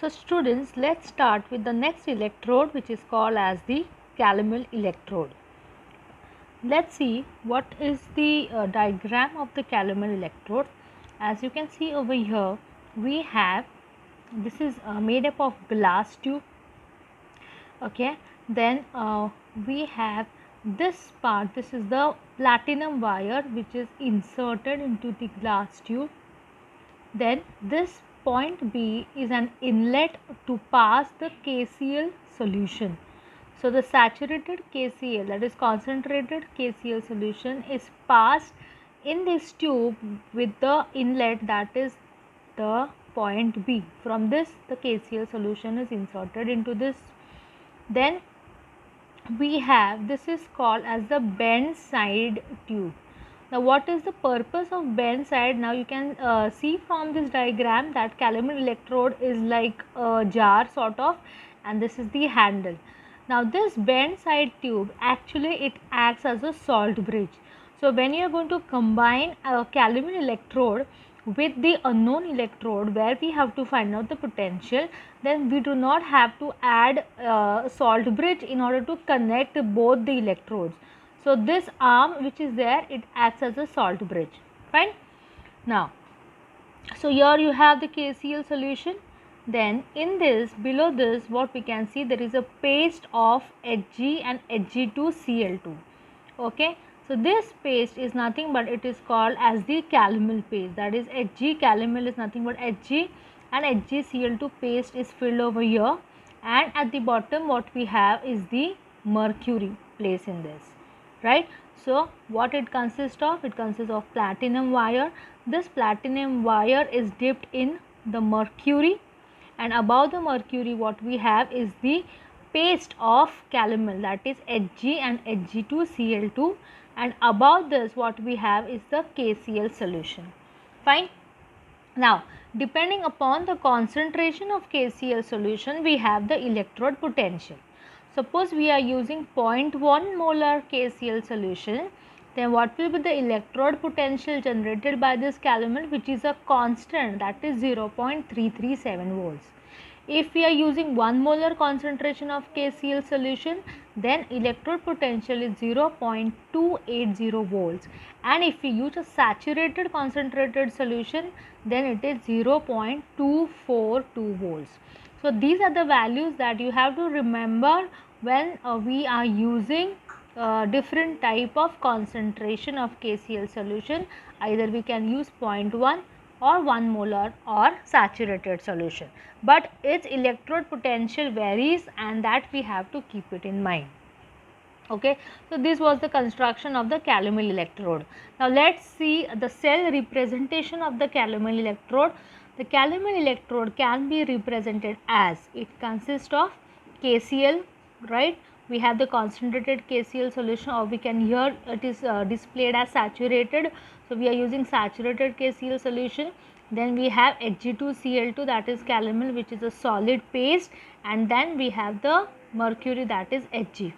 So students, let's start with the next electrode, which is called as the calomel electrode. Let's see what is the diagram of the calomel electrode. As you can see over here, we have, this is made up of glass tube. Okay, then we have this part, this is the platinum wire which is inserted into the glass tube. Then this point B is an inlet to pass the KCl solution. So the saturated KCl, that is concentrated KCl solution, is passed in this tube with the inlet, that is the point B. From this the KCl solution is inserted into this. Then we have, this is called as the bend side tube. Now what is the purpose of bend side? Now you can see from this diagram that calomel electrode is like a jar sort of, and this is the handle. Now this bend side tube, actually it acts as a salt bridge. So when you are going to combine a calomel electrode with the unknown electrode where we have to find out the potential, then we do not have to add salt bridge in order to connect both the electrodes. So this arm which is there, it acts as a salt bridge. Fine. Now, so here you have the KCl solution. Then in this, below this, what we can see, there is a paste of Hg and Hg2Cl2. Okay. So this paste is nothing but it is called as the calomel paste. That is Hg, calomel is nothing but Hg, and HgCl2 paste is filled over here. And at the bottom what we have is the mercury placed in this. Right. So what it consists of? It consists of platinum wire. This platinum wire is dipped in the mercury, and above the mercury what we have is the paste of calomel, that is Hg and Hg2Cl2, and above this what we have is the KCl solution. Fine. Now depending upon the concentration of KCl solution, we have the electrode potential. Suppose we are using 0.1 molar KCl solution, then what will be the electrode potential generated by this calomel, which is a constant, that is 0.337 volts. If we are using 1 molar concentration of KCl solution, then electrode potential is 0.280 volts, and if we use a saturated concentrated solution, then it is 0.242 volts. So these are the values that you have to remember when we are using different type of concentration of KCl solution. Either we can use 0.1 or 1 molar or saturated solution, but its electrode potential varies, and that we have to keep it in mind. Okay, so this was the construction of the calomel electrode. Now let's see the cell representation of the calomel electrode. The calomel electrode can be represented as, it consists of KCl, right? We have the concentrated KCl solution, or we can, here it is displayed as saturated. So we are using saturated KCl solution. Then we have Hg2Cl2, that is calomel, which is a solid paste, and then we have the mercury, that is Hg.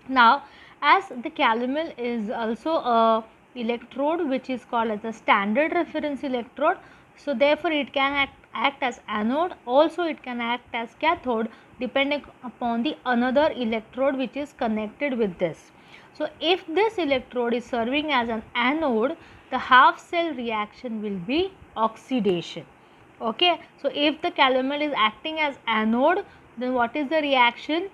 Now as the calomel is also a electrode which is called as a standard reference electrode, so therefore it can act as anode, also it can act as cathode depending upon the another electrode which is connected with this. So if this electrode is serving as an anode, the half cell reaction will be oxidation. Okay, so if the calomel is acting as anode, then what is the reaction?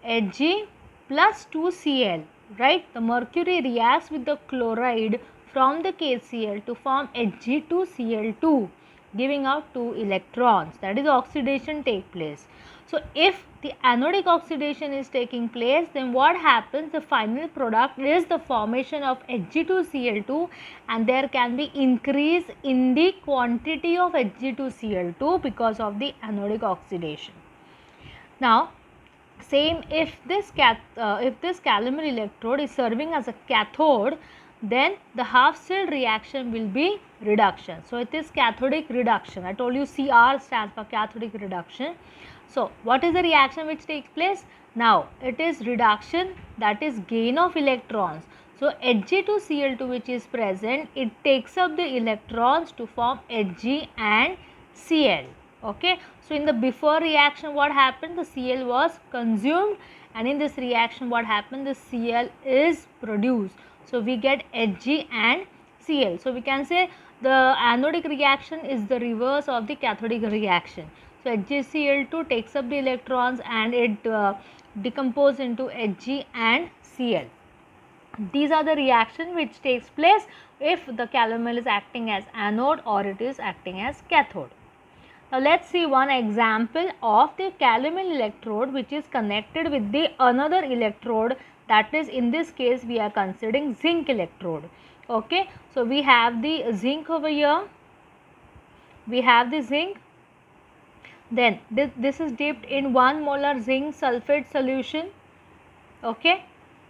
Hg plus 2Cl, right? The mercury reacts with the chloride from the KCl to form Hg2Cl2, giving out 2 electrons, that is oxidation take place. So if the anodic oxidation is taking place, then what happens? The final product is the formation of Hg2Cl2, and there can be increase in the quantity of Hg2Cl2 because of the anodic oxidation. Now same, if this calomel electrode is serving as a cathode, then the half cell reaction will be reduction. So it is cathodic reduction. I told you Cr stands for cathodic reduction. So what is the reaction which takes place? Now it is reduction, that is gain of electrons. So Hg2Cl2 which is present, it takes up the electrons to form Hg and Cl. Okay, so in the before reaction what happened, the Cl was consumed, and in this reaction what happened, the Cl is produced. So we get Hg and Cl. So we can say the anodic reaction is the reverse of the cathodic reaction. So HgCl2 takes up the electrons and it decomposes into Hg and Cl. These are the reaction which takes place if the calomel is acting as anode or it is acting as cathode. Now let us see one example of the calomel electrode which is connected with the another electrode, that is in this case we are considering zinc electrode. Okay, so we have the zinc over here, we have the zinc, then this is dipped in 1 molar zinc sulfate solution. Okay,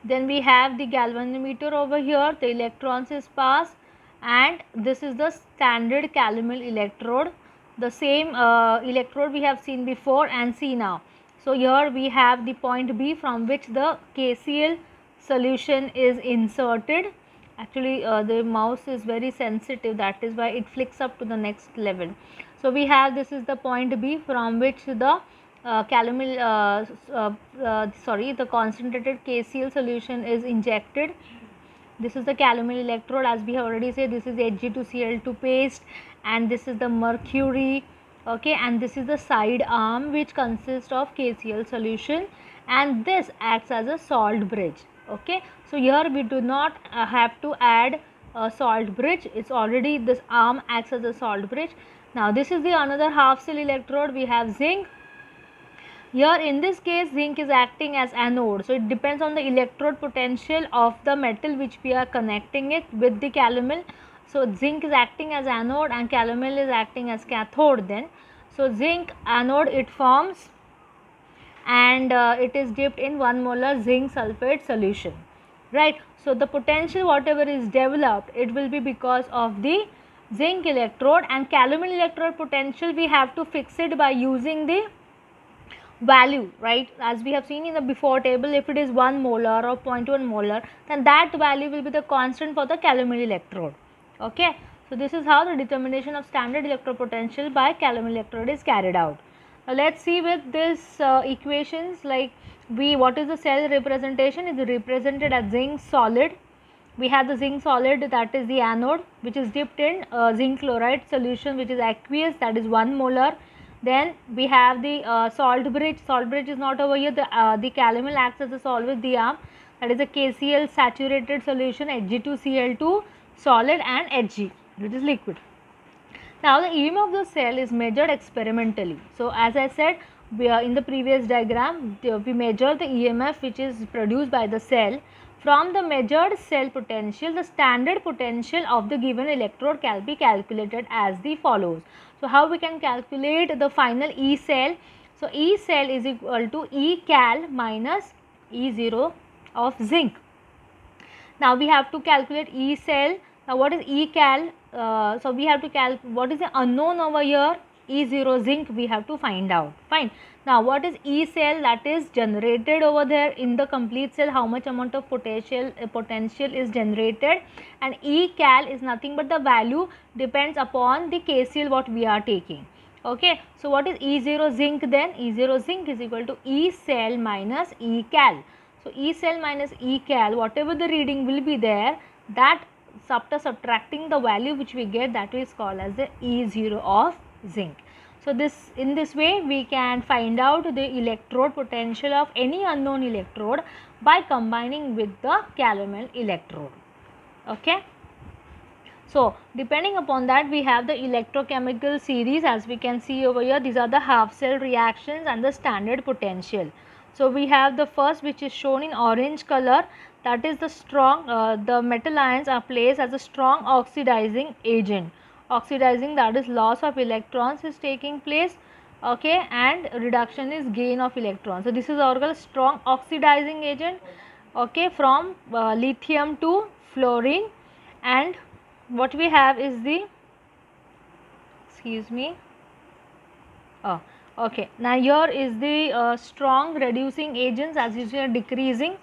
then we have the galvanometer over here, the electrons is passed, and this is the standard calomel electrode, the same electrode we have seen before and see now. So here we have the point B from which the KCl solution is inserted. Actually the mouse is very sensitive, that is why it flicks up to the next level. So we have, this is the point B from which the calomel the concentrated KCl solution is injected. This is the calomel electrode, as we have already said, this is Hg2Cl2 paste, and this is the mercury. Okay, and this is the side arm which consists of KCl solution, and this acts as a salt bridge. Okay, so here we do not have to add a salt bridge, it's already, this arm acts as a salt bridge. Now this is the another half cell electrode, we have zinc. Here in this case zinc is acting as anode, so it depends on the electrode potential of the metal which we are connecting it with the calomel. So zinc is acting as anode and calomel is acting as cathode then. So zinc anode it forms, and it is dipped in 1 molar zinc sulfate solution, right. So the potential whatever is developed, it will be because of the zinc electrode, and calomel electrode potential we have to fix it by using the value, right, as we have seen in the before table. If it is 1 molar or 0.1 molar, then that value will be the constant for the calomel electrode. Okay, so this is how the determination of standard electropotential by calomel electrode is carried out. Now let's see with this equations, like what is the cell representation, is represented as zinc solid. We have the zinc solid, that is the anode, which is dipped in zinc chloride solution which is aqueous, that is 1 molar. Then we have the salt bridge. Salt bridge is not over here, the calomel acts as a solid with the arm, that is a KCl saturated solution, Hg2Cl2 solid, and Hg which is liquid. Now the EM of the cell is measured experimentally. So as I said, we are in the previous diagram, we measure the EMF which is produced by the cell. From the measured cell potential, the standard potential of the given electrode can be calculated as the follows. So how we can calculate the final E cell? So E cell is equal to E cal minus E0 of zinc. Now we have to calculate E cell. Now what is E cal? So we have to what is the unknown over here? E0 zinc we have to find out. Fine. Now what is E cell? That is generated over there in the complete cell, how much amount of potential is generated, and E cal is nothing but the value depends upon the KCl what we are taking. Okay, so what is E0 zinc then? E0 zinc is equal to E cell minus E cal. So E cell minus E cal, whatever the reading will be there, that after subtracting the value which we get, that is called as the E0 of zinc. So this, in this way we can find out the electrode potential of any unknown electrode by combining with the calomel electrode. Okay. So depending upon that, we have the electrochemical series, as we can see over here. These are the half cell reactions and the standard potential. So we have the first, which is shown in orange color, that is the strong, the metal ions are placed as a strong oxidizing agent. Oxidizing, that is loss of electrons is taking place, okay, and reduction is gain of electrons. So this is our strong oxidizing agent, okay, from lithium to fluorine. And what we have is the, excuse me, oh, okay, now here is the strong reducing agents, as you see are decreasing,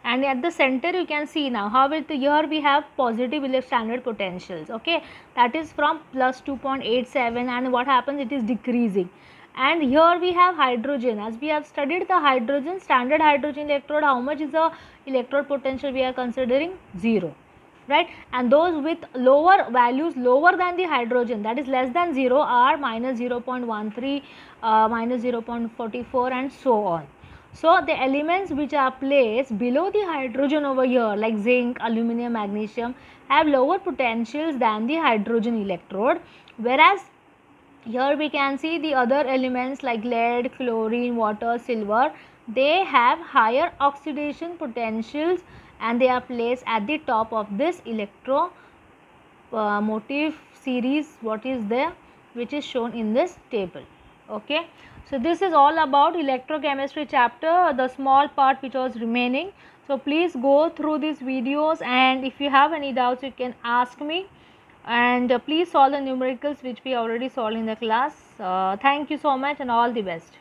and at the center you can see now how here we have positive standard potentials, okay, that is from plus 2.87, and what happens, it is decreasing. And here we have hydrogen, as we have studied the hydrogen, standard hydrogen electrode, how much is the electrode potential we are considering? 0, right? And those with lower values, lower than the hydrogen, that is less than 0, are minus 0.13, minus 0.44, and so on. So the elements which are placed below the hydrogen over here, like zinc, aluminum, magnesium, have lower potentials than the hydrogen electrode, whereas here we can see the other elements like lead, chlorine, water, silver, they have higher oxidation potentials, and they are placed at the top of this electro motive series, what is there, which is shown in this table. Okay, so this is all about electrochemistry chapter, the small part which was remaining. So please go through these videos, and if you have any doubts you can ask me, and please solve the numericals which we already solved in the class. Thank you so much and all the best.